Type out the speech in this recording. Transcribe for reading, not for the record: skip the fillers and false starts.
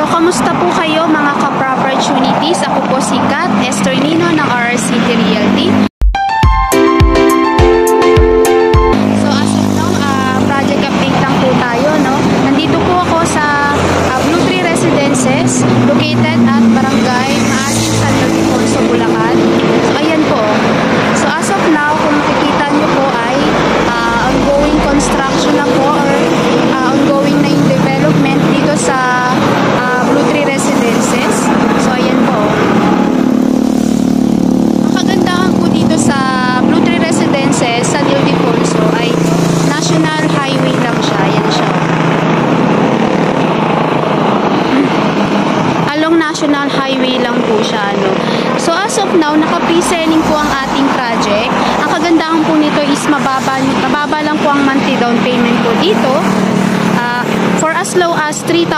So, kamusta po kayo mga ka-Propertunities? Ako po si Kat Esternino ng RRCT Realty. So, as of now, project update lang po tayo, no? Nandito po ako sa Blue Tree Residences, located at Barangay Maasin, San Ildefonso, Bulacan. So, ayan po. So, as of now, kung makikita nyo po ay ongoing construction na po or ongoing na yung development dito sa Blue Tree Residences. So, ayan po. Ang kagandahan po dito sa Blue Tree Residences, San Ildefonso, ay National Highway lang siya. Ayan siya. Along National Highway lang po siya, no? So, as of now, naka-pre-selling po ang ating project. Ang kagandahan po nito is mababa lang po ang monthly down payment po dito. For as low as 3,000